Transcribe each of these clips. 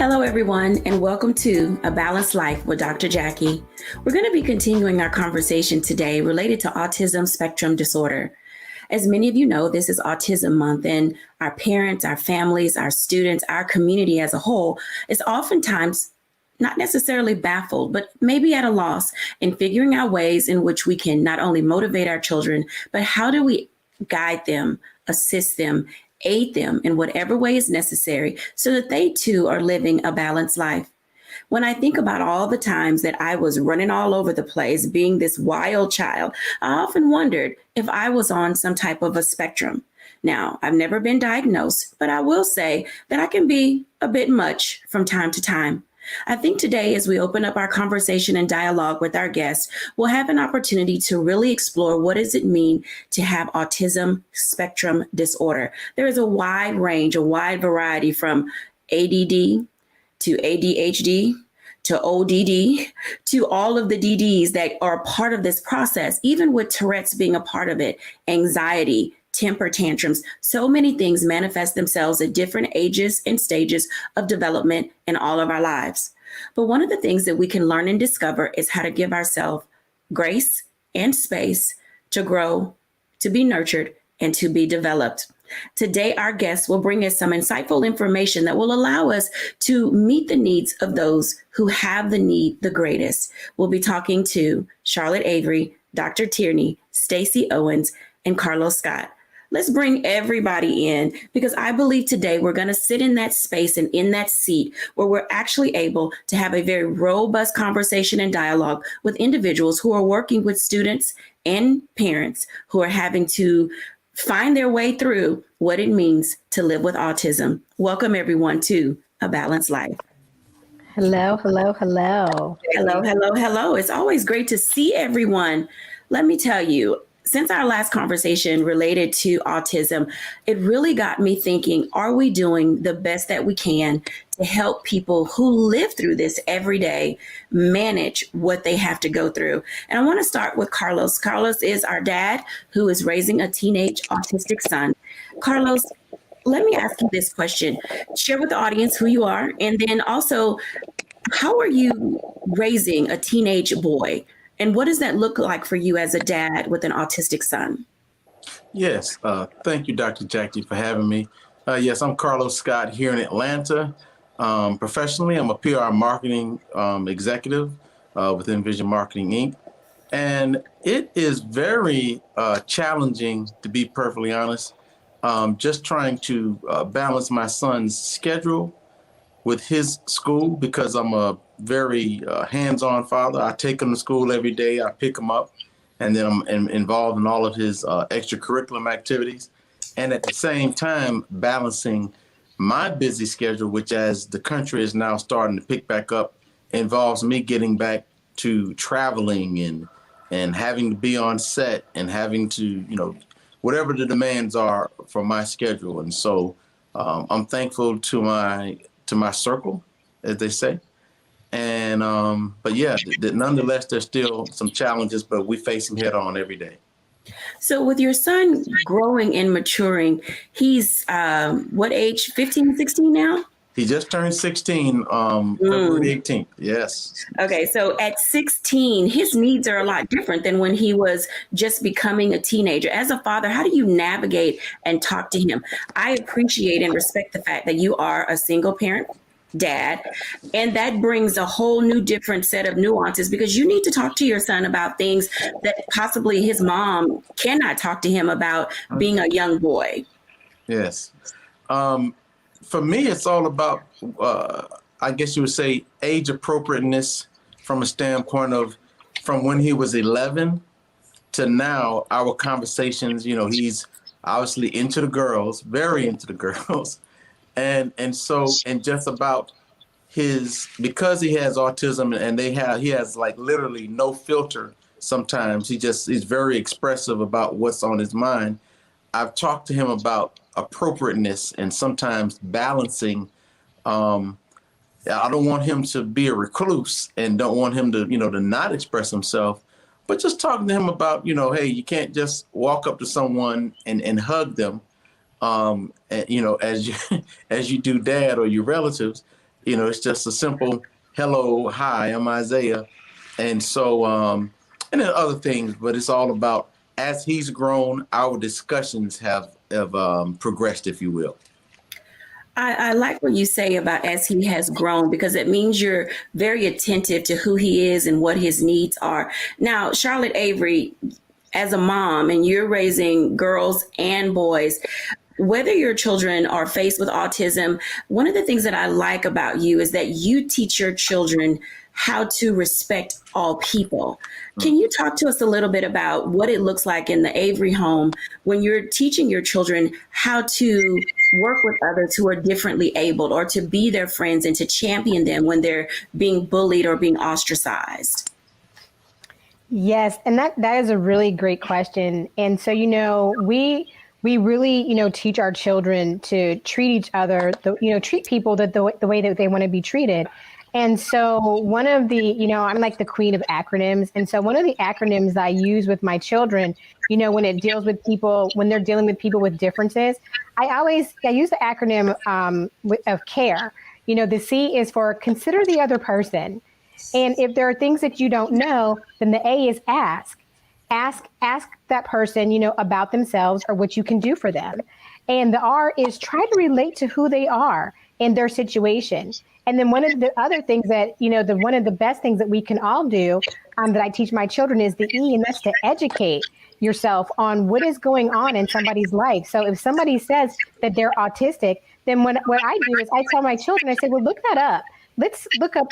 Hello, everyone, and welcome to A Balanced Life with Dr. Jacquie. We're going to be continuing our conversation today related to autism spectrum disorder. As many of you know, this is Autism Month, and our parents, our families, our students, our community as a whole is oftentimes not necessarily baffled, but maybe at a loss in figuring out ways in which we can not only motivate our children, but how do we guide them, assist them, aid them in whatever way is necessary so that they too are living a balanced life. When I think about all the times that I was running all over the place, being this wild child, I often wondered if I was on some type of a spectrum. Now, I've never been diagnosed, but I will say that I can be a bit much from time to time. I think today, as we open up our conversation and dialogue with our guests, we'll have an opportunity to really explore what does it mean to have autism spectrum disorder. There is a wide range, a wide variety from ADD to ADHD to ODD to all of the DDs that are part of this process, even with Tourette's being a part of it, anxiety, temper tantrums. So many things manifest themselves at different ages and stages of development in all of our lives. But one of the things that we can learn and discover is how to give ourselves grace and space to grow, to be nurtured, and to be developed. Today, our guests will bring us some insightful information that will allow us to meet the needs of those who have the need the greatest. We'll be talking to Charlotte Avery, Dr. Tierney, Stacey Owens, and Carlos Scott. Let's bring everybody in because I believe today we're going to sit in that space and in that seat where we're actually able to have a very robust conversation and dialogue with individuals who are working with students and parents who are having to find their way through what it means to live with autism. Welcome, everyone, to A Balanced Life. Hello, hello, hello. Hello, hello, hello. It's always great to see everyone. Let me tell you, since our last conversation related to autism, it really got me thinking, are we doing the best that we can to help people who live through this every day manage what they have to go through? And I want to start with Carlos. Carlos is our dad who is raising a teenage autistic son. Carlos, let me ask you this question. Share with the audience who you are, and then also, how are you raising a teenage boy? And what does that look like for you as a dad with an autistic son? Yes. Thank you, Dr. Jackie, for having me. Yes, I'm Carlos Scott here in Atlanta. Professionally, I'm a PR marketing executive within Vision Marketing, Inc. And it is very challenging, to be perfectly honest, just trying to balance my son's schedule with his school because I'm a very hands-on father. I take him to school every day. I pick him up, and then I'm involved in all of his extracurricular activities. And at the same time, balancing my busy schedule, which as the country is now starting to pick back up, involves me getting back to traveling and having to be on set and having to, whatever the demands are for my schedule. And so I'm thankful to my circle, as they say. And, but yeah, nonetheless, there's still some challenges, but we face them head on every day. So with your son growing and maturing, he's what age, 15, 16 now? He just turned 16, February 18th. Yes. Okay. So at 16, his needs are a lot different than when he was just becoming a teenager. As a father, how do you navigate and talk to him? I appreciate and respect the fact that you are a single parent dad, and that brings a whole new different set of nuances because you need to talk to your son about things that possibly his mom cannot talk to him about being a young boy. Yes. For me, it's all about, I guess you would say, age appropriateness from a standpoint of from when he was 11 to now, our conversations, he's obviously into the girls, very into the girls. And just about because he has autism and he has like literally no filter. Sometimes he's very expressive about what's on his mind. I've talked to him about appropriateness and sometimes balancing. I don't want him to be a recluse and don't want him to, to not express himself, but just talking to him about, hey, you can't just walk up to someone and hug them. As you do dad or your relatives, It's just a simple hello, hi, I'm Isaiah. And so, and then other things, but it's all about as he's grown, our discussions have progressed, if you will. I like what you say about as he has grown, because it means you're very attentive to who he is and what his needs are. Now, Charlotte Avery, as a mom, and you're raising girls and boys, whether your children are faced with autism, one of the things that I like about you is that you teach your children how to respect all people. Can you talk to us a little bit about what it looks like in the Avery home when you're teaching your children how to work with others who are differently abled, or to be their friends and to champion them when they're being bullied or being ostracized? Yes, and that is a really great question. And so, we really, teach our children to treat each other, treat people the way that they want to be treated. And so one of the, I'm like the queen of acronyms. And so one of the acronyms that I use with my children, when it deals with people, when they're dealing with people with differences, I use the acronym of CARE. The C is for consider the other person. And if there are things that you don't know, then the A is ask. Ask that person, about themselves or what you can do for them. And the R is try to relate to who they are in their situation. And then one of the other things that, one of the best things that we can all do that I teach my children is the E, and that's to educate yourself on what is going on in somebody's life. So if somebody says that they're autistic, then what I do is I tell my children, I say, well, look that up. Let's look up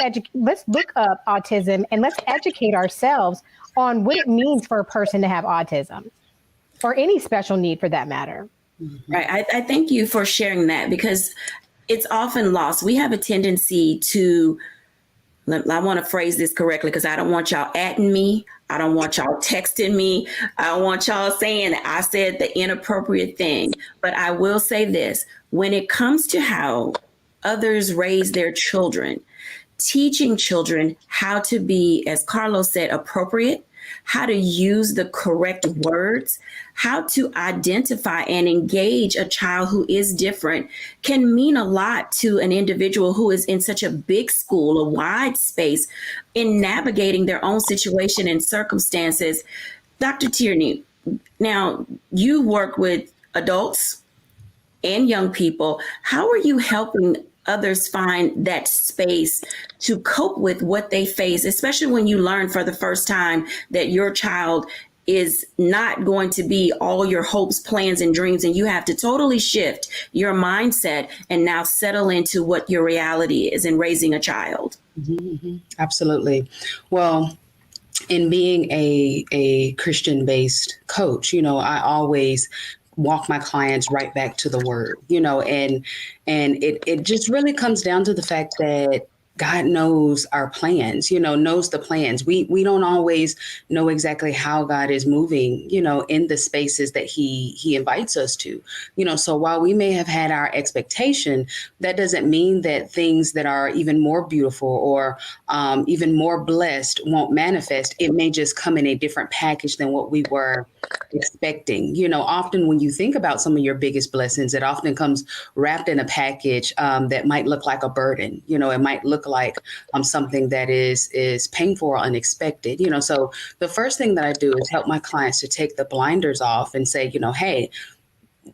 autism, and let's educate ourselves on what it means for a person to have autism, or any special need for that matter. Right. I thank you for sharing that, because it's often lost. We have a tendency to, I want to phrase this correctly because I don't want y'all atting me. I don't want y'all texting me. I don't want y'all saying that I said the inappropriate thing. But I will say this, when it comes to how others raise their children, teaching children how to be, as Carlos said, appropriate, how to use the correct words, how to identify and engage a child who is different can mean a lot to an individual who is in such a big school, a wide space, in navigating their own situation and circumstances. Dr. Tierney, now you work with adults and young people. How are you helping others find that space to cope with what they face, especially when you learn for the first time that your child is not going to be all your hopes, plans, and dreams, and you have to totally shift your mindset and now settle into what your reality is in raising a child? Mm-hmm. Absolutely. Well, in being a Christian-based coach, I always walk my clients right back to the word, and it just really comes down to the fact that God knows our plans, knows the plans. We don't always know exactly how God is moving, in the spaces that he invites us to, so while we may have had our expectation, that doesn't mean that things that are even more beautiful or even more blessed won't manifest. It may just come in a different package than what we were expecting. Often when you think about some of your biggest blessings, it often comes wrapped in a package that might look like a burden. It might look like something that is painful or unexpected. So the first thing that I do is help my clients to take the blinders off and say, hey,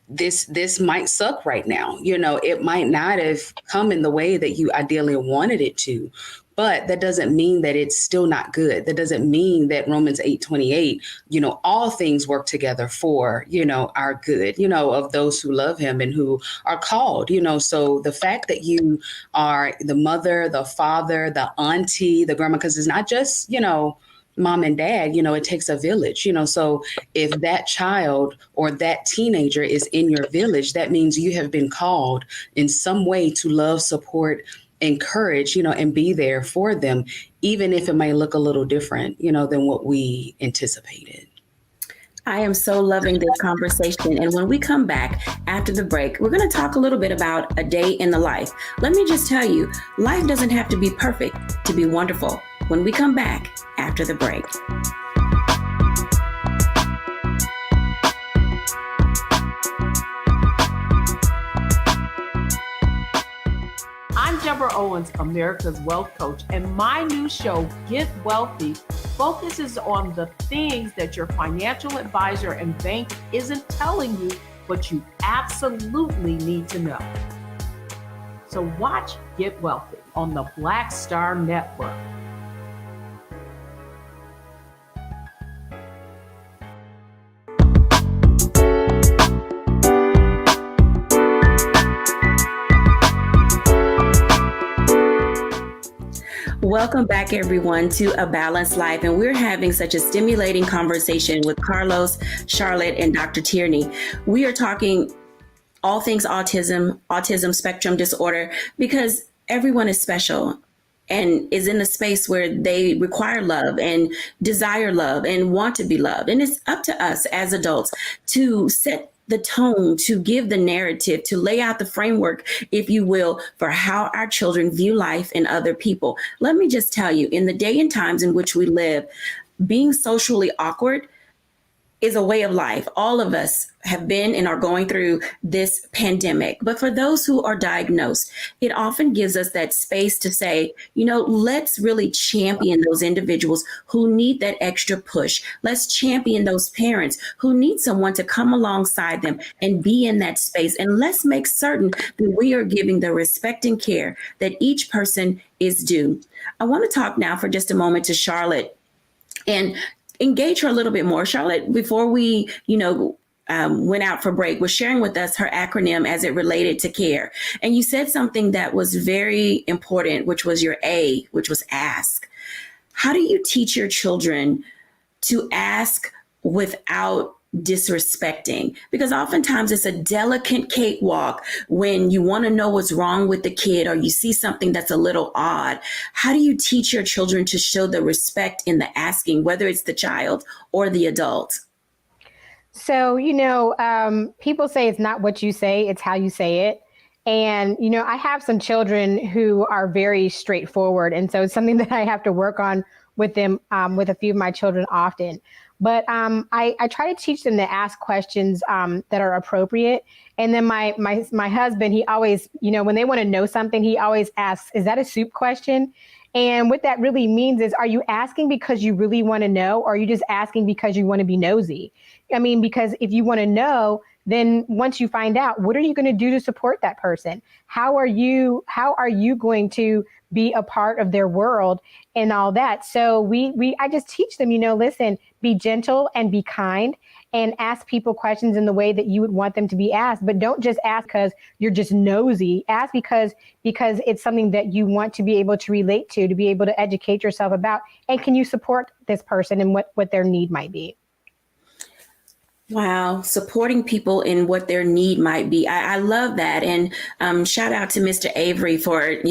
this might suck right now. It might not have come in the way that you ideally wanted it to. But that doesn't mean that it's still not good. That doesn't mean that Romans 8:28, all things work together for, our good, of those who love him and who are called, So the fact that you are the mother, the father, the auntie, the grandma, because it's not just, mom and dad, it takes a village, So if that child or that teenager is in your village, that means you have been called in some way to love, support, encourage, and be there for them, even if it might look a little different, than what we anticipated. I am so loving this conversation. And when we come back after the break, we're going to talk a little bit about a day in the life. Let me just tell you, life doesn't have to be perfect to be wonderful. When we come back after the break. Amber Owens, America's Wealth Coach, and my new show, Get Wealthy, focuses on the things that your financial advisor and bank isn't telling you, but you absolutely need to know. So watch Get Wealthy on the Black Star Network. Welcome back, everyone, to A Balanced Life. And we're having such a stimulating conversation with Carlos, Charlotte, and Dr. Tierney. We are talking all things autism spectrum disorder, because everyone is special and is in a space where they require love and desire love and want to be loved. And it's up to us as adults to set the tone, to give the narrative, to lay out the framework, if you will, for how our children view life and other people. Let me just tell you, in the day and times in which we live, being socially awkward is a way of life. All of us have been and are going through this pandemic. But for those who are diagnosed, it often gives us that space to say, let's really champion those individuals who need that extra push. Let's champion those parents who need someone to come alongside them and be in that space. And let's make certain that we are giving the respect and care that each person is due. I want to talk now for just a moment to Charlotte and engage her a little bit more. Charlotte, before we, went out for break, was sharing with us her acronym as it related to care. And you said something that was very important, which was your A, which was ask. How do you teach your children to ask without disrespecting? Because oftentimes it's a delicate cakewalk when you want to know what's wrong with the kid or you see something that's a little odd. How do you teach your children to show the respect in the asking, whether it's the child or the adult? So, people say it's not what you say, it's how you say it. And, I have some children who are very straightforward. And so it's something that I have to work on with them, with a few of my children often. But I try to teach them to ask questions that are appropriate. And then my husband, he always, when they want to know something, he always asks, is that a soup question? And what that really means is, are you asking because you really want to know, or are you just asking because you want to be nosy? I mean, because if you want to know, then once you find out, what are you going to do to support that person? How are you going to be a part of their world and all that? So I just teach them, listen, be gentle and be kind and ask people questions in the way that you would want them to be asked. But don't just ask because you're just nosy. Ask because it's something that you want to be able to relate to be able to educate yourself about. And can you support this person and what their need might be? Wow. Supporting people in what their need might be. I love that. And shout out to Mr. Avery for,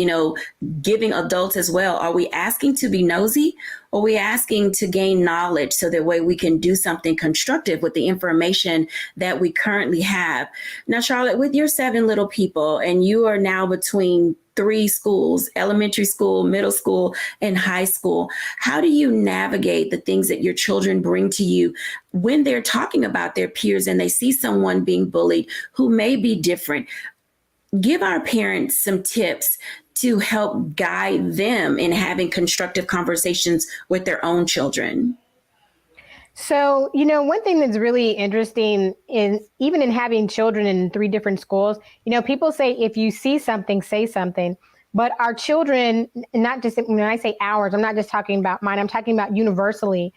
giving adults as well. Are we asking to be nosy? Or are we asking to gain knowledge so that way we can do something constructive with the information that we currently have? Now, Charlotte, with your 7 little people, and you are now between 3 schools, elementary school, middle school, and high school. How do you navigate the things that your children bring to you when they're talking about their peers and they see someone being bullied who may be different? Give our parents some tips to help guide them in having constructive conversations with their own children. So, one thing that's really interesting is even in having children in 3 different schools, people say, if you see something, say something. But our children, not just when I say ours, I'm not just talking about mine, I'm talking about universally.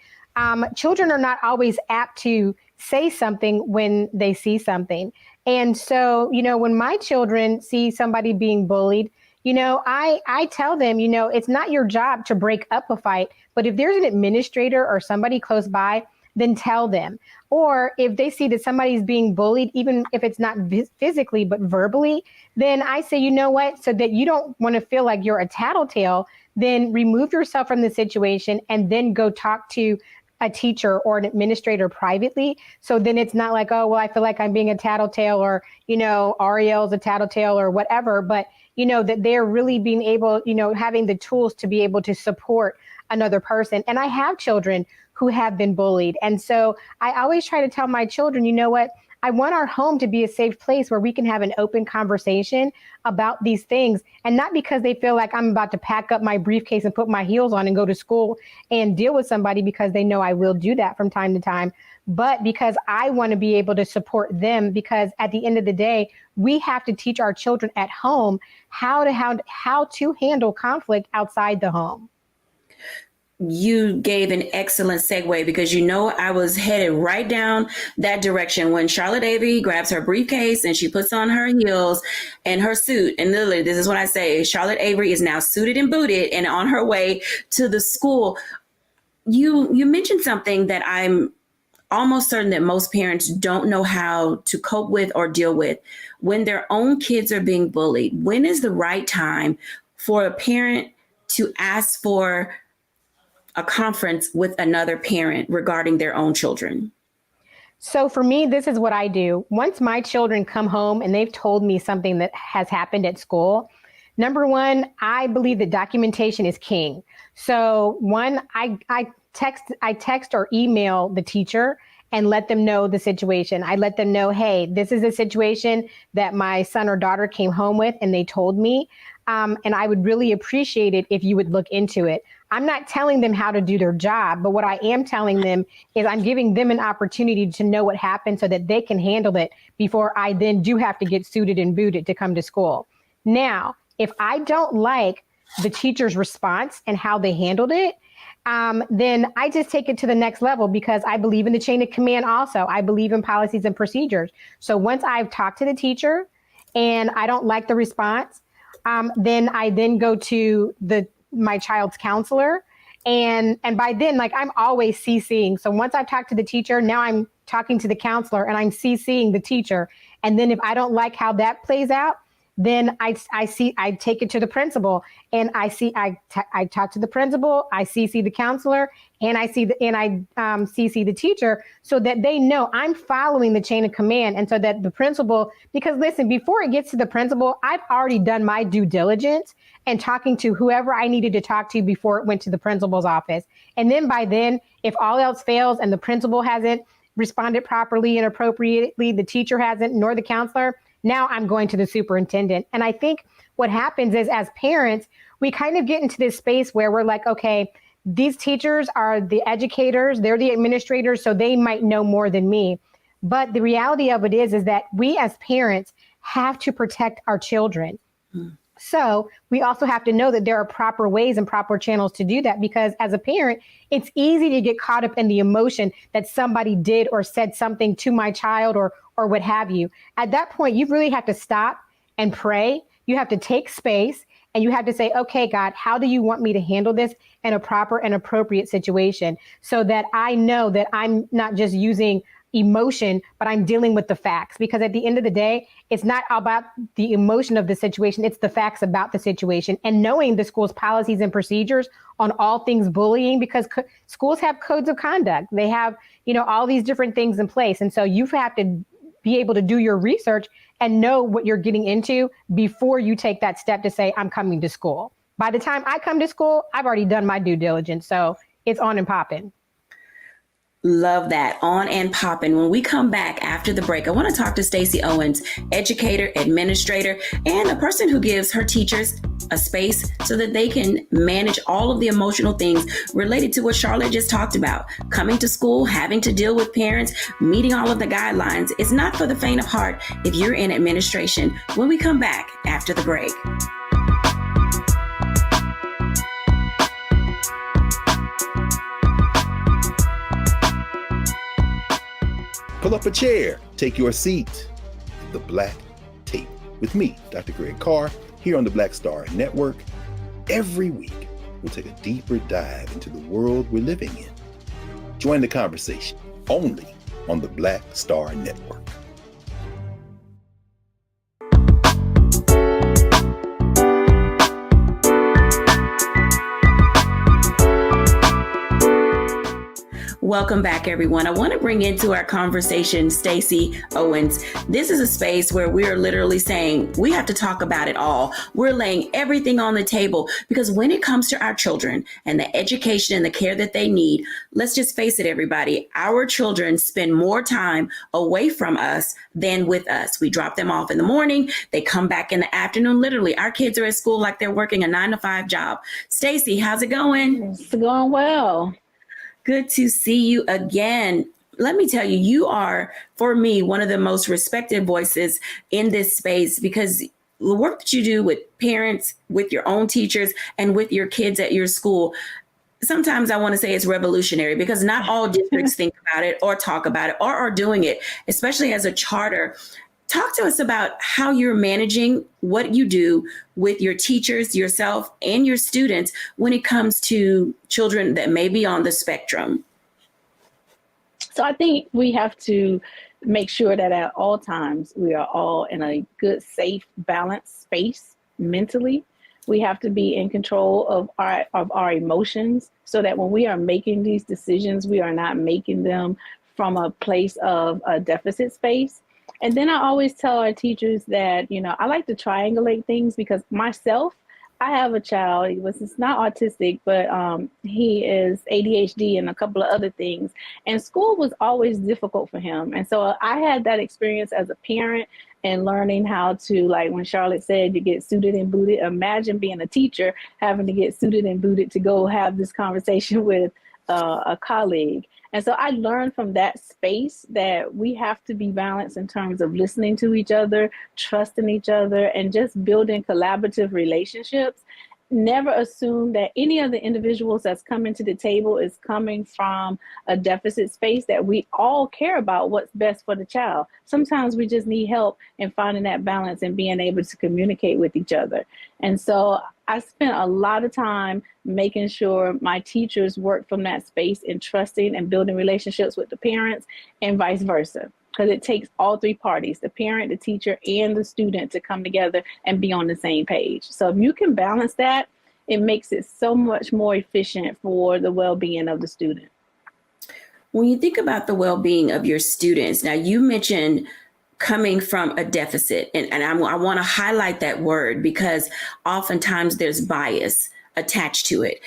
Children are not always apt to say something when they see something. And so, when my children see somebody being bullied, I tell them, it's not your job to break up a fight, but if there's an administrator or somebody close by, then tell them. Or if they see that somebody's being bullied, even if it's not physically, but verbally, then I say, you know what, so that you don't want to feel like you're a tattletale, then remove yourself from the situation and then go talk to a teacher or an administrator privately. So then it's not like, oh, well, I feel like I'm being a tattletale, or, Ariel's a tattletale or whatever, but that they're really being able, having the tools to be able to support another person. And I have children who have been bullied. And so I always try to tell my children, you know what, I want our home to be a safe place where we can have an open conversation about these things, and not because they feel like I'm about to pack up my briefcase and put my heels on and go to school and deal with somebody, because they know I will do that from time to time, but because I want to be able to support them, because at the end of the day, we have to teach our children at home how to handle conflict outside the home. You gave an excellent segue, because I was headed right down that direction when Charlotte Avery grabs her briefcase and she puts on her heels and her suit. And literally, this is what I say: Charlotte Avery is now suited and booted and on her way to the school. You mentioned something that I'm almost certain that most parents don't know how to cope with or deal with when their own kids are being bullied. When is the right time for a parent to ask for a conference with another parent regarding their own children? So for me, this is what I do. Once my children come home and they've told me something that has happened at school, number one, I believe that documentation is king. So one, I text or email the teacher and let them know the situation. I let them know, hey, this is a situation that my son or daughter came home with and they told me. And I would really appreciate it if you would look into it. I'm not telling them how to do their job, but what I am telling them is I'm giving them an opportunity to know what happened so that they can handle it before I then do have to get suited and booted to come to school. Now, if I don't like the teacher's response and how they handled it, then I just take it to the next level, because I believe in the chain of command also. I believe in policies and procedures. So once I've talked to the teacher and I don't like the response, then I then go to my child's counselor. And by then, like, I'm always CCing. So once I've talked to the teacher, now I'm talking to the counselor and I'm CCing the teacher. And then if I don't like how that plays out, then I take it to the principal, and I talk to the principal, I CC the counselor, and I CC the teacher, so that they know I'm following the chain of command. And so that the principal, because listen, before it gets to the principal, I've already done my due diligence and talking to whoever I needed to talk to before it went to the principal's office. And then by then, if all else fails and the principal hasn't responded properly and appropriately, the teacher hasn't, nor the counselor, now I'm going to the superintendent. And I think what happens is, as parents, we kind of get into this space where we're like, okay, these teachers are the educators, they're the administrators, so they might know more than me. But the reality of it is that we as parents have to protect our children. So we also have to know that there are proper ways and proper channels to do that, because as a parent, it's easy to get caught up in the emotion that somebody did or said something to my child or what have you. At that point, you really have to stop and pray. You have to take space and you have to say, okay, God, how do you want me to handle this in a proper and appropriate situation, so that I know that I'm not just using emotion, but I'm dealing with the facts? Because at the end of the day, it's not about the emotion of the situation, it's the facts about the situation, and knowing the school's policies and procedures on all things bullying, because schools have codes of conduct. They have, all these different things in place. And so you have to be able to do your research and know what you're getting into before you take that step to say, I'm coming to school. By the time I come to school, I've already done my due diligence. So it's on and popping. Love that. On and popping. When we come back after the break, I want to talk to Stacey Owens, educator, administrator, and a person who gives her teachers a space so that they can manage all of the emotional things related to what Charlotte just talked about. Coming to school, having to deal with parents, meeting all of the guidelines. It's not for the faint of heart if you're in administration. When we come back after the break. Pull up a chair, take your seat. The Black Tape with me, Dr. Greg Carr, here on the Black Star Network. Every week, we'll take a deeper dive into the world we're living in. Join the conversation only on the Black Star Network. Welcome back, everyone. I want to bring into our conversation Stacey Owens. This is a space where we are literally saying we have to talk about it all. We're laying everything on the table because when it comes to our children and the education and the care that they need, let's just face it, everybody, our children spend more time away from us than with us. We drop them off in the morning. They come back in the afternoon. Literally, our kids are at school like they're working a 9-to-5 job. Stacey, how's it going? It's going well. Good to see you again. Let me tell you, you are, for me, one of the most respected voices in this space because the work that you do with parents, with your own teachers, and with your kids at your school, sometimes I want to say it's revolutionary because not all districts think about it or talk about it or are doing it, especially as a charter. Talk to us about how you're managing what you do with your teachers, yourself, and your students when it comes to children that may be on the spectrum. So I think we have to make sure that at all times we are all in a good, safe, balanced space mentally. We have to be in control of our emotions so that when we are making these decisions, we are not making them from a place of a deficit space. And then I always tell our teachers that, I like to triangulate things because myself, I have a child. He's not autistic, but he is ADHD and a couple of other things. And school was always difficult for him. And so I had that experience as a parent and learning how to, like when Charlotte said, you get suited and booted. Imagine being a teacher, having to get suited and booted to go have this conversation with a colleague. And so I learned from that space that we have to be balanced in terms of listening to each other, trusting each other, and just building collaborative relationships. Never assume that any of the individuals that's coming to the table is coming from a deficit space, that we all care about what's best for the child. Sometimes we just need help in finding that balance and being able to communicate with each other. And so I spent a lot of time making sure my teachers work from that space and trusting and building relationships with the parents and vice versa. Because it takes all three parties, the parent, the teacher, and the student to come together and be on the same page. So if you can balance that, it makes it so much more efficient for the well-being of the student. When you think about the well-being of your students, now you mentioned coming from a deficit, and I want to highlight that word because oftentimes there's bias attached to it.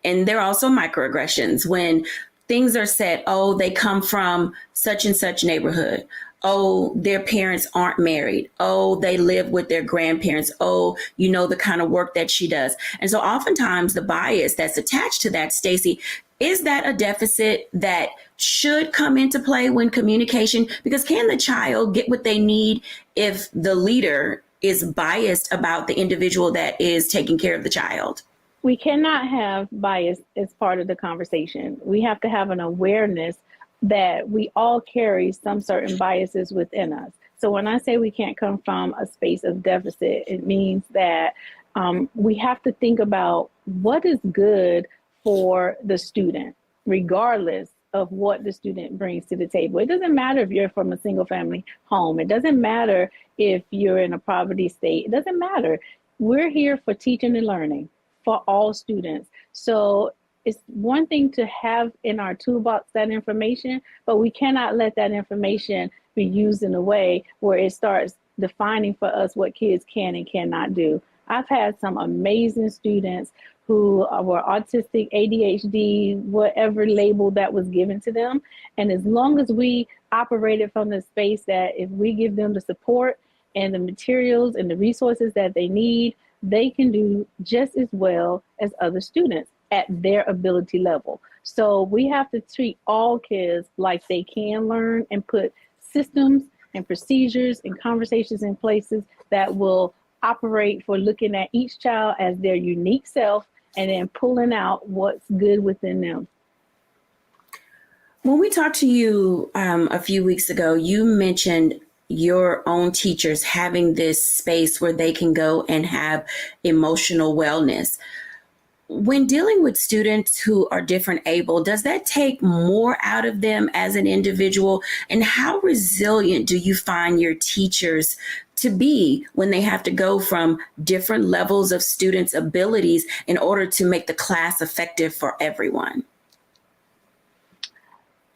And there are also microaggressions when things are said, oh, they come from such and such neighborhood. Oh, their parents aren't married. Oh, they live with their grandparents. Oh, the kind of work that she does. And so oftentimes the bias that's attached to that, Stacey, is that a deficit that should come into play when communication? Because can the child get what they need if the leader is biased about the individual that is taking care of the child? We cannot have bias as part of the conversation. We have to have an awareness that we all carry some certain biases within us. So when I say we can't come from a space of deficit, it means that we have to think about what is good for the student, regardless of what the student brings to the table. It doesn't matter if you're from a single family home. It doesn't matter if you're in a poverty state. It doesn't matter. We're here for teaching and learning for all students. So it's one thing to have in our toolbox that information, but we cannot let that information be used in a way where it starts defining for us what kids can and cannot do. I've had some amazing students who were autistic, ADHD, whatever label that was given to them. And as long as we operated from the space that if we give them the support and the materials and the resources that they need, they can do just as well as other students at their ability level. So we have to treat all kids like they can learn and put systems and procedures and conversations in places that will operate for looking at each child as their unique self and then pulling out what's good within them. When we talked to you a few weeks ago, you mentioned your own teachers having this space where they can go and have emotional wellness. When dealing with students who are different able, does that take more out of them as an individual? And how resilient do you find your teachers to be when they have to go from different levels of students' abilities in order to make the class effective for everyone?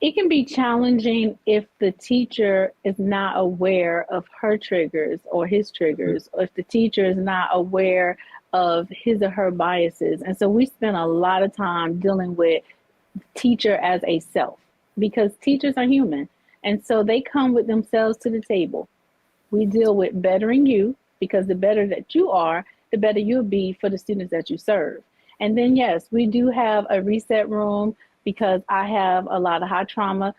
It can be challenging if the teacher is not aware of her triggers or his triggers, or if the teacher is not aware of his or her biases. And so we spend a lot of time dealing with teacher as a self, because teachers are human. And so they come with themselves to the table. We deal with bettering you, because the better that you are, the better you'll be for the students that you serve. And then, yes, we do have a reset room, because I have a lot of high trauma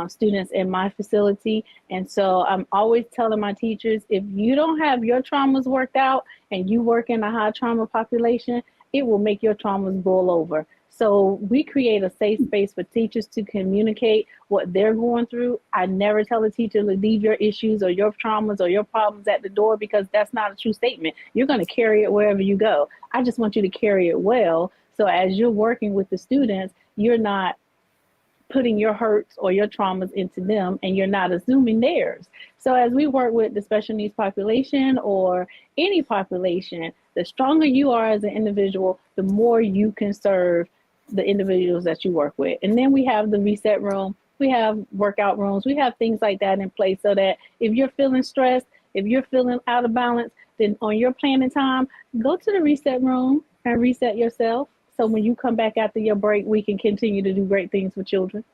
students in my facility. And so I'm always telling my teachers, if you don't have your traumas worked out and you work in a high trauma population, it will make your traumas boil over. So we create a safe space for teachers to communicate what they're going through. I never tell a teacher to leave your issues or your traumas or your problems at the door, because that's not a true statement. You're going to carry it wherever you go. I just want you to carry it well. So as you're working with the students, you're not putting your hurts or your traumas into them, and you're not assuming theirs. So as we work with the special needs population or any population, the stronger you are as an individual, the more you can serve the individuals that you work with. And then we have the reset room, we have workout rooms, we have things like that in place, so that if you're feeling stressed, if you're feeling out of balance, then on your planning time, go to the reset room and reset yourself. So when you come back after your break, we can continue to do great things for children.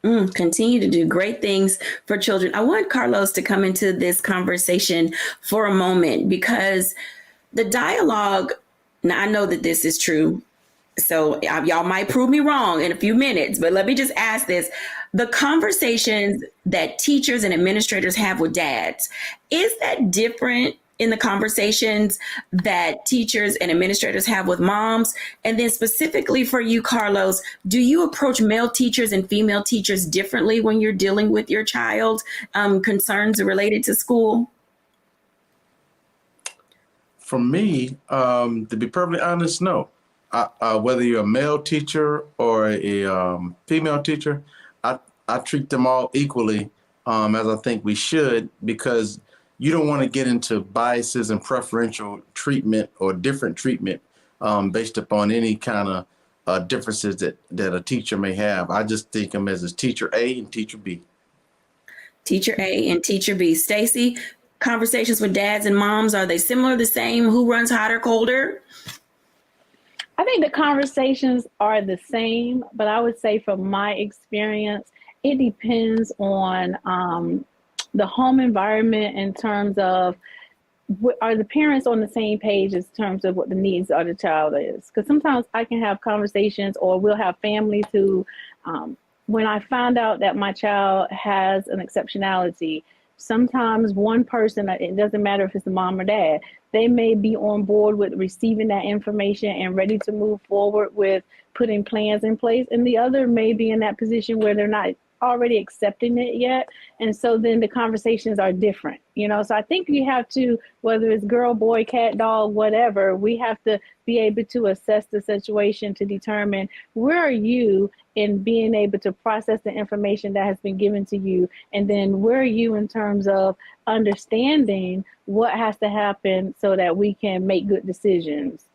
Continue to do great things for children. I want Carlos to come into this conversation for a moment, because the dialogue, now I know that this is true, so y'all might prove me wrong in a few minutes, but let me just ask this. The conversations that teachers and administrators have with dads, is that different in the conversations that teachers and administrators have with moms? And then specifically for you, Carlos, do you approach male teachers and female teachers differently when you're dealing with your child concerns related to school? For me, to be perfectly honest, no. Whether you're a male teacher or a female teacher, I treat them all equally, as I think we should, because you don't want to get into biases and preferential treatment or different treatment based upon any kind of differences that a teacher may have. I just think them as teacher A and teacher B. Teacher A and teacher B. Stacy, conversations with dads and moms, are they similar, the same? Who runs hot or colder? I think the conversations are the same, but I would say from my experience, it depends on the home environment in terms of, are the parents on the same page in terms of what the needs of the child is? Because sometimes I can have conversations, or we'll have families who, when I find out that my child has an exceptionality, sometimes one person, it doesn't matter if it's the mom or dad, they may be on board with receiving that information and ready to move forward with putting plans in place. And the other may be in that position where they're not already accepting it yet. And so then the conversations are different, So I think you have to, whether it's girl, boy, cat, dog, whatever, we have to be able to assess the situation to determine where are you in being able to process the information that has been given to you. And then where are you in terms of understanding what has to happen so that we can make good decisions.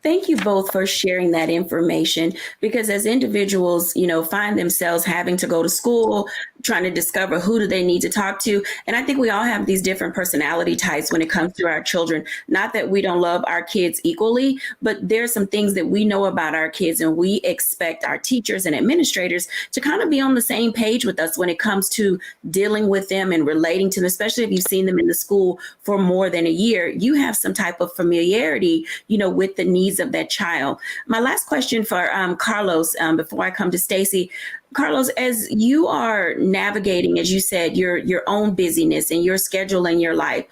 Thank you both for sharing that information, because as individuals, find themselves having to go to school, trying to discover who do they need to talk to. And I think we all have these different personality types when it comes to our children. Not that we don't love our kids equally, but there's some things that we know about our kids, and we expect our teachers and administrators to kind of be on the same page with us when it comes to dealing with them and relating to them, especially if you've seen them in the school for more than a year. You have some type of familiarity, with the needs of that child. My last question for Carlos, before I come to Stacy. Carlos, as you are navigating, as you said, your own busyness and your schedule in your life,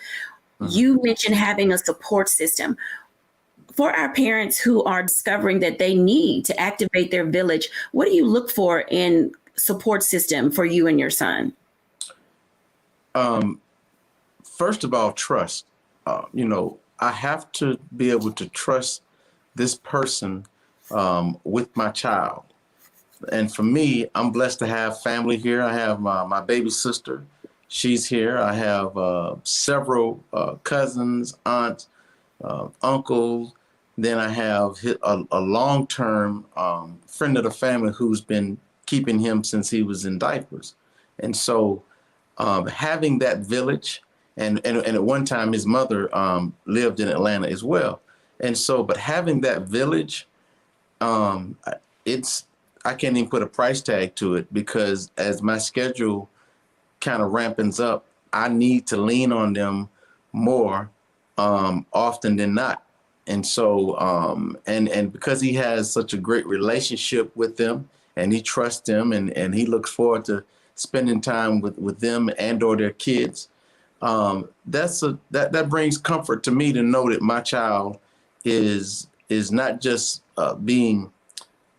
you mentioned having a support system. For our parents who are discovering that they need to activate their village, what do you look for in support system for you and your son? First of all, trust. I have to be able to trust this person with my child. And for me, I'm blessed to have family here. I have my baby sister. She's here. I have several cousins, aunts, uncles. Then I have a long-term friend of the family who's been keeping him since he was in diapers. And so having that village, and at one time his mother lived in Atlanta as well. And so, but having that village, I can't even put a price tag to it, because as my schedule kind of rampens up, I need to lean on them more often than not. And so, and because he has such a great relationship with them, and he trusts them, and he looks forward to spending time with them and or their kids, that brings comfort to me to know that my child is not just being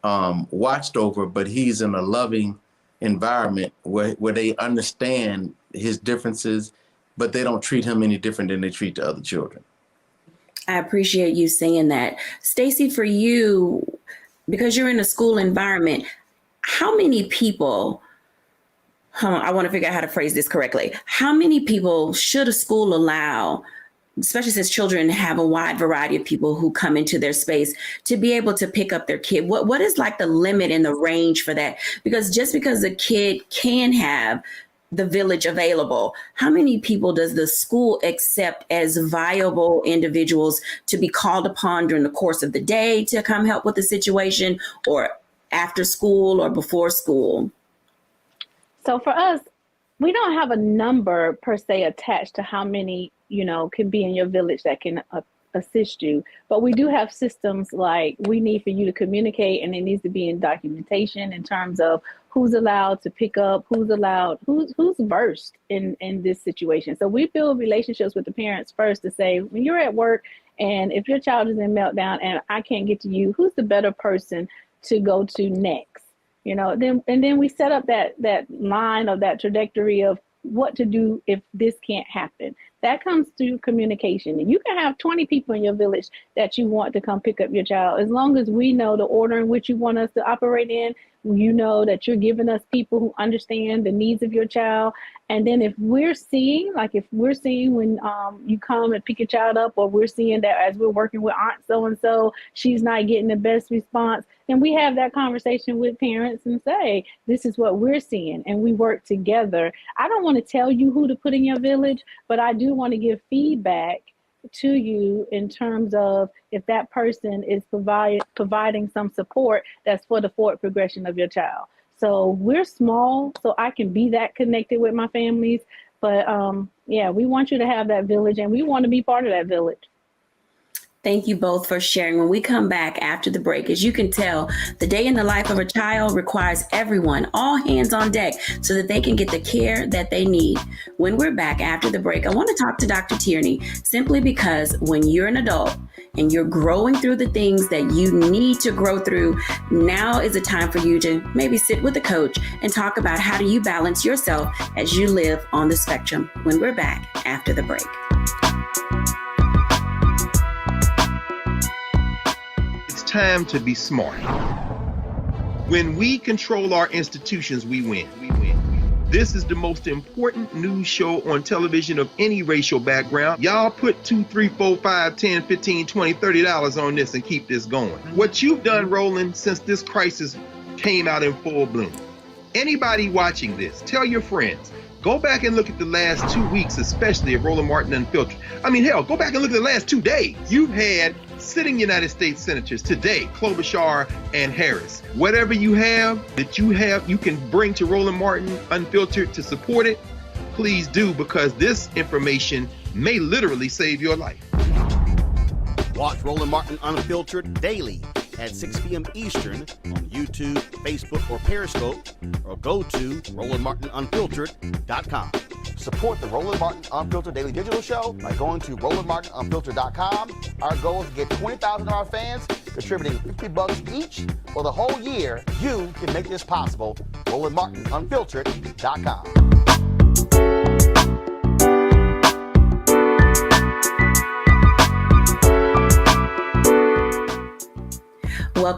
watched over, but he's in a loving environment where they understand his differences, but they don't treat him any different than they treat the other children. I appreciate you saying that. Stacey, for you, because you're in a school environment, how many people, I want to figure out how to phrase this correctly. How many people should a school allow, especially since children have a wide variety of people who come into their space, to be able to pick up their kid? What is like the limit and the range for that? Because just because a kid can have the village available, how many people does the school accept as viable individuals to be called upon during the course of the day to come help with the situation, or after school or before school? So for us, we don't have a number per se attached to how many, can be in your village that can assist you. But we do have systems like we need for you to communicate, and it needs to be in documentation in terms of who's allowed to pick up, who's versed in this situation. So we build relationships with the parents first to say, when you're at work and if your child is in meltdown and I can't get to you, who's the better person to go to next? Then we set up that line of that trajectory of what to do if this can't happen. That comes through communication. And you can have 20 people in your village that you want to come pick up your child. As long as we know the order in which you want us to operate in, you know that you're giving us people who understand the needs of your child. And then if we're seeing when you come and pick your child up, or we're seeing that as we're working with Aunt so-and-so, she's not getting the best response, then we have that conversation with parents and say, this is what we're seeing, and we work together. I don't want to tell you who to put in your village, but I do want to give feedback to you in terms of if that person is providing some support that's for the forward progression of your child. So we're small, so I can be that connected with my families. But we want you to have that village, and we want to be part of that village. Thank you both for sharing. When we come back after the break, as you can tell, the day in the life of a child requires everyone, all hands on deck, so that they can get the care that they need. When we're back after the break, I want to talk to Dr. Tierney, simply because when you're an adult and you're growing through the things that you need to grow through, now is a time for you to maybe sit with a coach and talk about how do you balance yourself as you live on the spectrum. When we're back after the break. Time to be smart. When we control our institutions, we win. This is the most important news show on television of any racial background. Y'all put $2, $3, $4, $5, $10, $15, $20, $30 on this and keep this going. What you've done, Roland, since this crisis came out in full bloom. Anybody watching this, tell your friends. Go back and look at the last 2 weeks, especially of Roland Martin Unfiltered. I mean, hell, go back and look at the last 2 days. You've had sitting United States senators today, Klobuchar and Harris. Whatever you have you can bring to Roland Martin Unfiltered to support it, please do, because this information may literally save your life. Watch Roland Martin Unfiltered daily at 6 p.m. Eastern on YouTube, Facebook, or Periscope, or go to RolandMartinUnfiltered.com. Support the Roland Martin Unfiltered Daily Digital Show by going to RolandMartinUnfiltered.com. Our goal is to get 20,000 of our fans contributing $50 each for the whole year. You can make this possible. RolandMartinUnfiltered.com.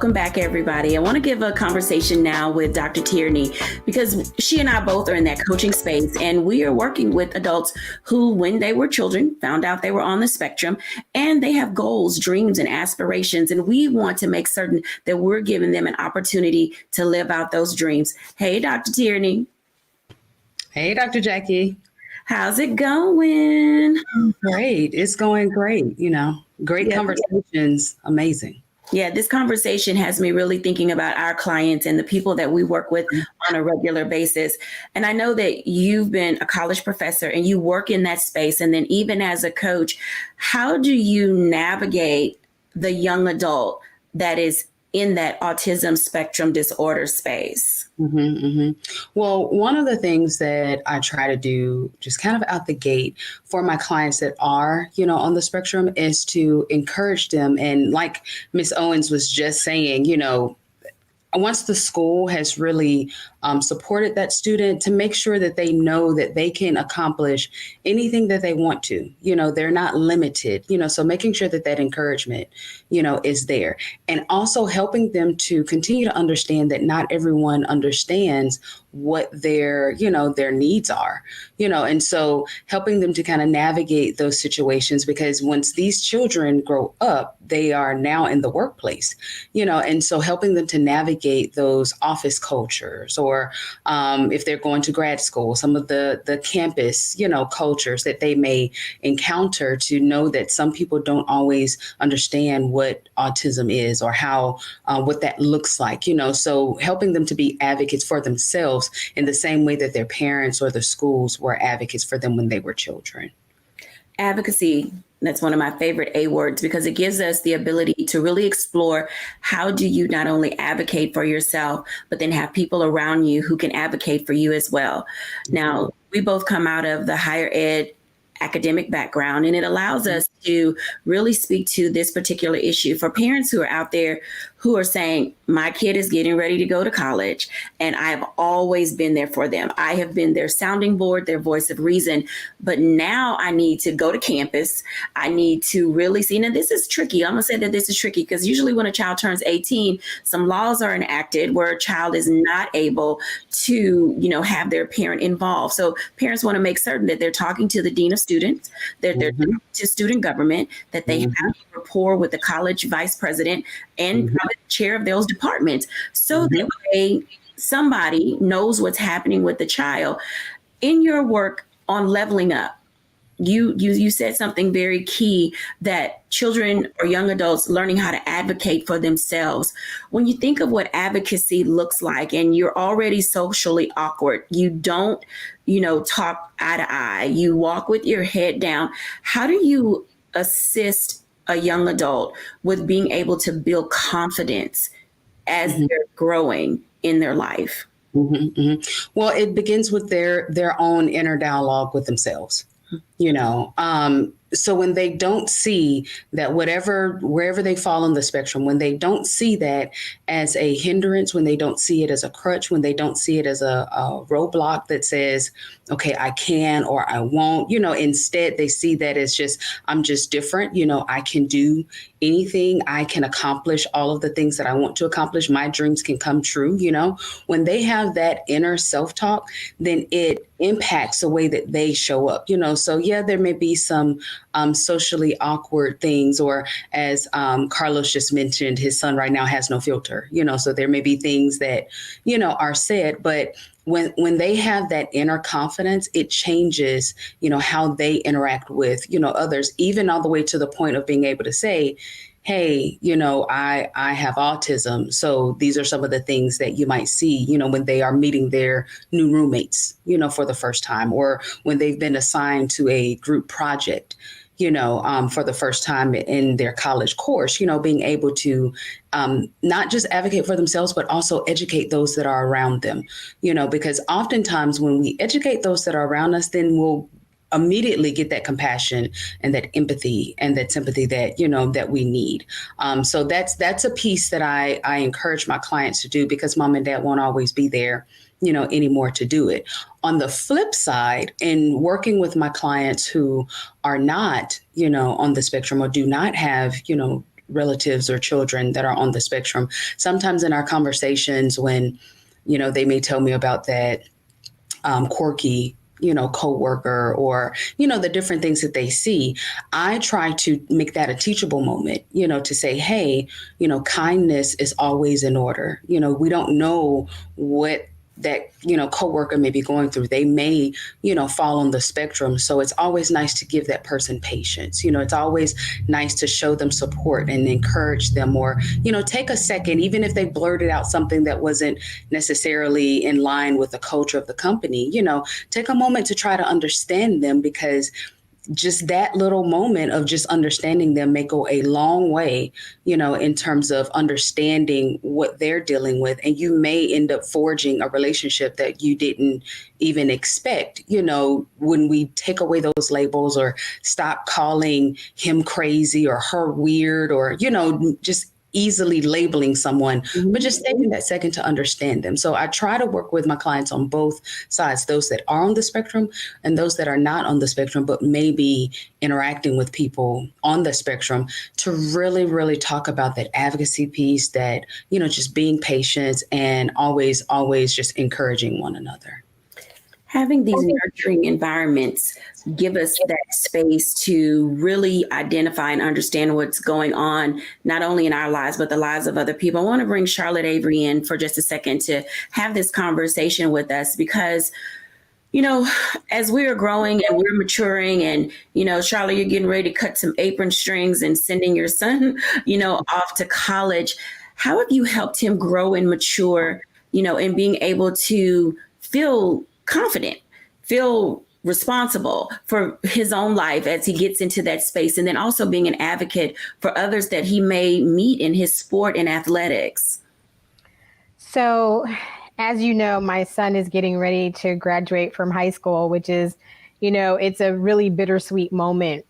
welcome back, everybody. I want to give a conversation now with Dr. Tierney because she and I both are in that coaching space, and we are working with adults who, when they were children, found out they were on the spectrum, and they have goals, dreams, and aspirations, and we want to make certain that we're giving them an opportunity to live out those dreams. Hey, Dr. Tierney. Hey, Dr. Jackie. How's it going? Great. It's going great. Great conversations. Amazing. Yeah, this conversation has me really thinking about our clients and the people that we work with on a regular basis. And I know that you've been a college professor and you work in that space. And then even as a coach, how do you navigate the young adult that is in that autism spectrum disorder space? Well, one of the things that I try to do just kind of out the gate for my clients that are, on the spectrum is to encourage them. And like Ms. Owens was just saying, once the school has really supported that student, to make sure that they know that they can accomplish anything that they want to, they're not limited, so making sure that that encouragement, is there. And also helping them to continue to understand that not everyone understands what their needs are, and so helping them to kind of navigate those situations, because once these children grow up, they are now in the workplace, and so helping them to navigate those office cultures, or if they're going to grad school, some of the campus, cultures that they may encounter, to know that some people don't always understand what autism is or how what that looks like, so helping them to be advocates for themselves in the same way that their parents or the schools were advocates for them when they were children. Advocacy, that's one of my favorite A words, because it gives us the ability to really explore how do you not only advocate for yourself, but then have people around you who can advocate for you as well. Now, we both come out of the higher ed academic background, and it allows us to really speak to this particular issue for parents who are out there who are saying, my kid is getting ready to go to college, and I've always been there for them. I have been their sounding board, their voice of reason, but now I need to go to campus. I need to really see, now this is tricky. I'm gonna say that this is tricky because usually when a child turns 18, some laws are enacted where a child is not able to, have their parent involved. So parents want to make certain that they're talking to the dean of students, that they're talking to student government, that they have rapport with the college vice president and the chair of those departments, so that somebody knows what's happening with the child. In your work on leveling up, you said something very key, that children or young adults learning how to advocate for themselves. When you think of what advocacy looks like, and you're already socially awkward, you don't, talk eye to eye, you walk with your head down. How do you assist a young adult with being able to build confidence as they're growing in their life? Well, it begins with their own inner dialogue with themselves. So when they don't see that wherever they fall on the spectrum, when they don't see that as a hindrance, when they don't see it as a crutch, when they don't see it as a roadblock that says, okay, I can or I won't, instead they see that as I'm just different. I can do anything. I can accomplish all of the things that I want to accomplish. My dreams can come true. When they have that inner self-talk, then it impacts the way that they show up, so yeah, there may be some socially awkward things, or as Carlos just mentioned, his son right now has no filter, so there may be things that, are said, but when they have that inner confidence, it changes, how they interact with, others, even all the way to the point of being able to say, hey, I have autism. So these are some of the things that you might see, when they are meeting their new roommates, for the first time, or when they've been assigned to a group project, for the first time in their college course, being able to not just advocate for themselves, but also educate those that are around them, because oftentimes when we educate those that are around us, then we'll immediately get that compassion and that empathy and that sympathy that, that we need. So that's a piece that I encourage my clients to do, because mom and dad won't always be there, anymore to do it. On the flip side, in working with my clients who are not, on the spectrum or do not have, relatives or children that are on the spectrum. Sometimes in our conversations when, they may tell me about that quirky, coworker or, the different things that they see, I try to make that a teachable moment, to say, hey, kindness is always in order. We don't know what that, coworker may be going through. They may, fall on the spectrum. So it's always nice to give that person patience. It's always nice to show them support and encourage them, or, take a second, even if they blurted out something that wasn't necessarily in line with the culture of the company, take a moment to try to understand them, because just that little moment of just understanding them may go a long way, in terms of understanding what they're dealing with. And you may end up forging a relationship that you didn't even expect, when we take away those labels or stop calling him crazy or her weird or, just easily labeling someone, but just taking that second to understand them. So I try to work with my clients on both sides, those that are on the spectrum and those that are not on the spectrum, but maybe interacting with people on the spectrum, to really, really talk about that advocacy piece, that, just being patient and always just encouraging one another. Having these nurturing environments give us that space to really identify and understand what's going on, not only in our lives, but the lives of other people. I want to bring Charlotte Avery in for just a second to have this conversation with us, because, as we're growing and we're maturing and, Charlotte, you're getting ready to cut some apron strings and sending your son, off to college. How have you helped him grow and mature, and being able to feel confident, feel responsible for his own life as he gets into that space, and then also being an advocate for others that he may meet in his sport and athletics? So, as you know, my son is getting ready to graduate from high school, which is, it's a really bittersweet moment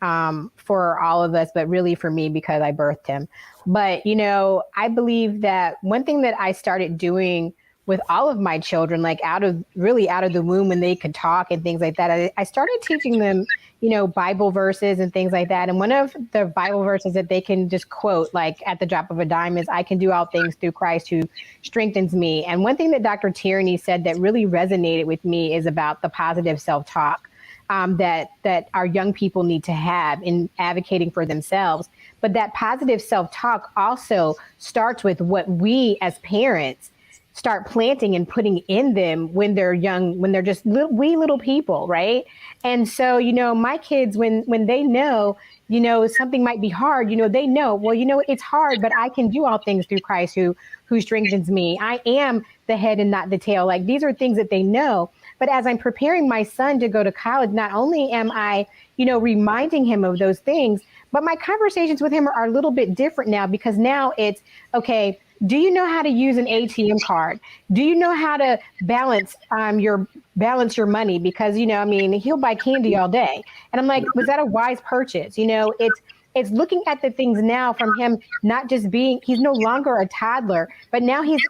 for all of us, but really for me, because I birthed him. But, I believe that one thing that I started doing with all of my children, like out of the womb, when they could talk and things like that, I started teaching them, Bible verses and things like that. And one of the Bible verses that they can just quote, like at the drop of a dime, is, I can do all things through Christ who strengthens me. And one thing that Dr. Tierney said that really resonated with me is about the positive self-talk that our young people need to have in advocating for themselves. But that positive self-talk also starts with what we as parents start planting and putting in them when they're young, when they're just wee little people, right? And so, my kids, when they know, something might be hard, they know, well, it's hard, but I can do all things through Christ who strengthens me. I am the head and not the tail. Like, these are things that they know. But as I'm preparing my son to go to college, not only am I, reminding him of those things, but my conversations with him are a little bit different now, because now it's, okay, do you know how to use an ATM card? Do you know how to balance your money? Because, he'll buy candy all day. And I'm like, was that a wise purchase? It's looking at the things now from him, not just he's no longer a toddler, but now he's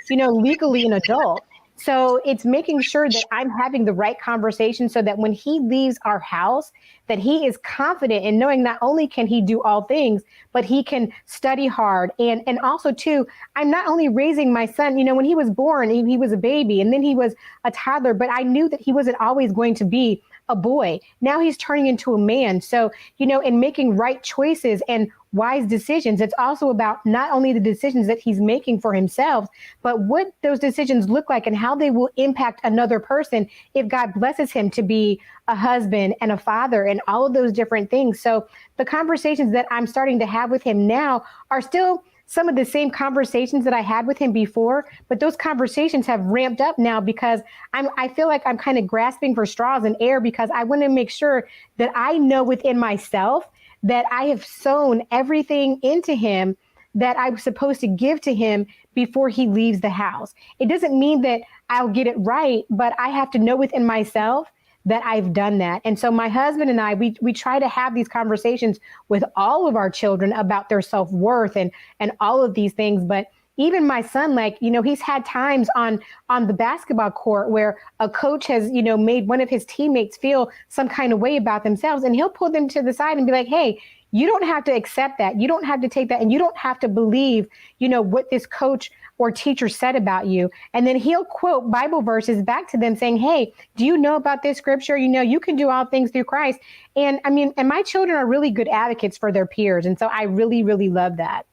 legally an adult. So it's making sure that I'm having the right conversation so that when he leaves our house, that he is confident in knowing not only can he do all things, but he can study hard. And also, too, I'm not only raising my son, when he was born, he was a baby and then he was a toddler, but I knew that he wasn't always going to be a boy. Now he's turning into a man. So, in making right choices and wise decisions, it's also about not only the decisions that he's making for himself, but what those decisions look like and how they will impact another person if God blesses him to be a husband and a father and all of those different things. So the conversations that I'm starting to have with him now are still some of the same conversations that I had with him before, but those conversations have ramped up now because I feel like I'm kind of grasping for straws and air, because I want to make sure that I know within myself that I have sown everything into him that I was supposed to give to him before he leaves the house. It doesn't mean that I'll get it right, but I have to know within myself that I've done that. And so my husband and I, we try to have these conversations with all of our children about their self-worth and all of these things. But even my son, he's had times on the basketball court where a coach has, made one of his teammates feel some kind of way about themselves. And he'll pull them to the side and be like, hey, You don't have to accept that. You don't have to take that. And you don't have to believe, what this coach or teacher said about you. And then he'll quote Bible verses back to them saying, hey, do you know about this scripture? You can do all things through Christ. And and my children are really good advocates for their peers. And so I really, really love that.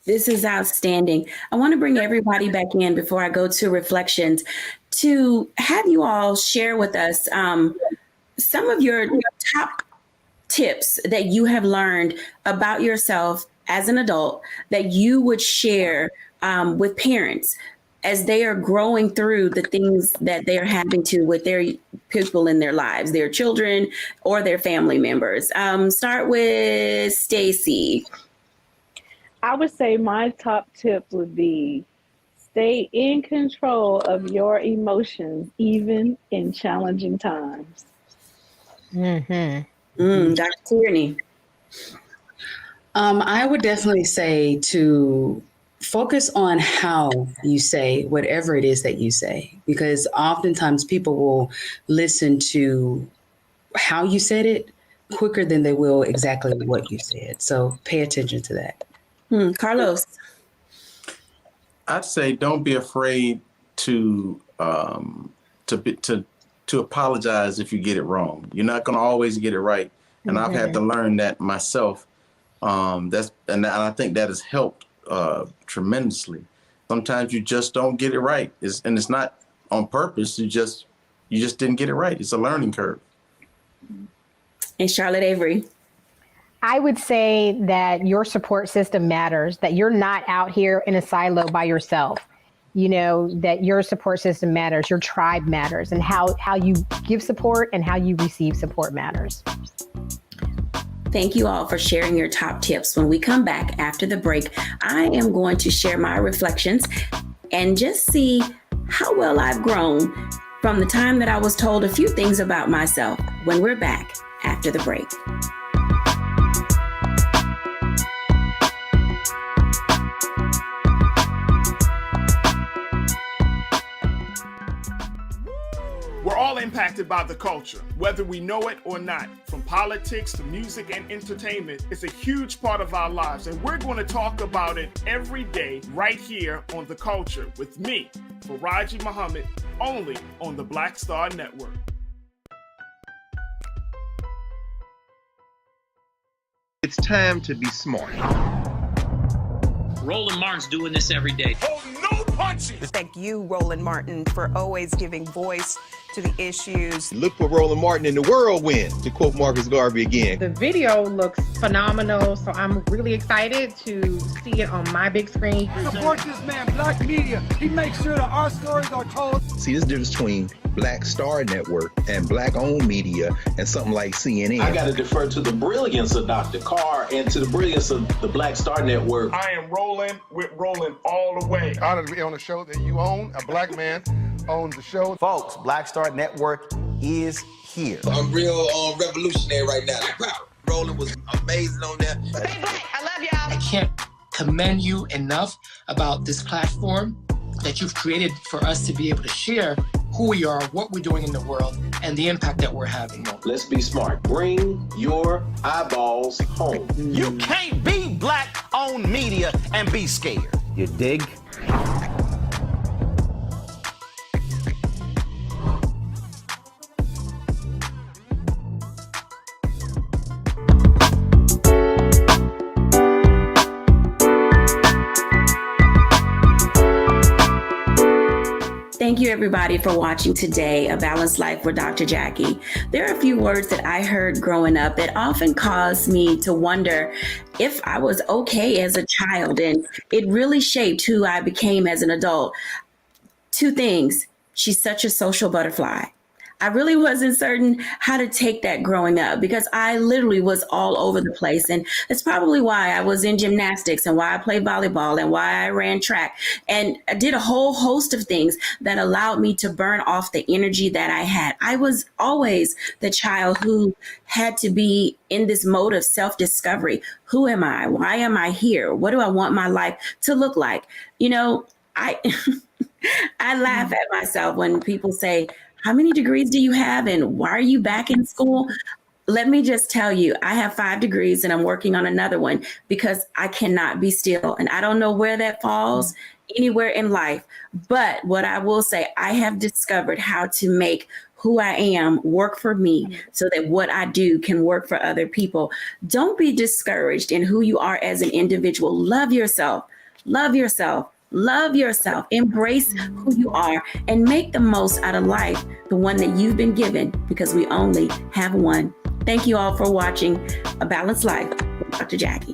This is outstanding. I want to bring everybody back in before I go to reflections to have you all share with us some of your top tips that you have learned about yourself as an adult that you would share with parents as they are growing through the things that they're having to with their people in their lives, their children or their family members. Start with Stacy. I would say my top tip would be stay in control of your emotions, even in challenging times. Dr. Tierney. I would definitely say to focus on how you say whatever it is that you say, because oftentimes people will listen to how you said it quicker than they will exactly what you said. So pay attention to that. Carlos. I'd say don't be afraid to apologize if you get it wrong. You're not going to always get it right, and I've had to learn that myself. And I think that has helped tremendously. Sometimes you just don't get it right, and it's not on purpose. You just didn't get it right. It's a learning curve. And Charlotte Avery. I would say that your support system matters, that you're not out here in a silo by yourself, that your support system matters, your tribe matters, and how you give support and how you receive support matters. Thank you all for sharing your top tips. When we come back after the break, I am going to share my reflections and just see how well I've grown from the time that I was told a few things about myself when we're back after the break. We're all impacted by the culture, whether we know it or not. From politics to music and entertainment, it's a huge part of our lives, and we're going to talk about it every day right here on The Culture with me, Faraji Muhammad, only on the Black Star Network. It's time to be smart. Roland Martin's doing this every day. Oh, no punching! Thank you, Roland Martin, for always giving voice to the issues. Look for Roland Martin in the whirlwind, to quote Marcus Garvey again. The video looks phenomenal, so I'm really excited to see it on my big screen. Support this man, Black Media. He makes sure that our stories are told. See, this difference between Black Star Network and Black-owned media and something like CNN. I got to defer to the brilliance of Dr. Carr and to the brilliance of the Black Star Network. I am rolling with Roland all the way. Honored to be on a show that you own. A black man owns the show. Folks, Black Star Network is here. I'm real revolutionary right now. Roland was amazing on there. Stay black. I love y'all. I can't commend you enough about this platform that you've created for us to be able to share who we are, what we're doing in the world, and the impact that we're having. Let's be smart. Bring your eyeballs home. You can't be Black-owned media and be scared. You dig? Thank you, everybody, for watching today, A Balanced Life with Dr. Jackie. There are a few words that I heard growing up that often caused me to wonder if I was okay as a child, and it really shaped who I became as an adult. Two things. She's such a social butterfly. I really wasn't certain how to take that growing up because I literally was all over the place. And that's probably why I was in gymnastics and why I played volleyball and why I ran track. And I did a whole host of things that allowed me to burn off the energy that I had. I was always the child who had to be in this mode of self-discovery. Who am I? Why am I here? What do I want my life to look like? I laugh at myself when people say, how many degrees do you have and why are you back in school? let me just tell you, I have 5 degrees and I'm working on another one because I cannot be still. And I don't know where that falls anywhere in life. But what I will say, I have discovered how to make who I am work for me so that what I do can work for other people. Don't be discouraged in who you are as an individual. Love yourself. Love yourself. Love yourself, embrace who you are, and make the most out of life, the one that you've been given, because we only have one. Thank you all for watching A Balanced Life with Dr. Jackie.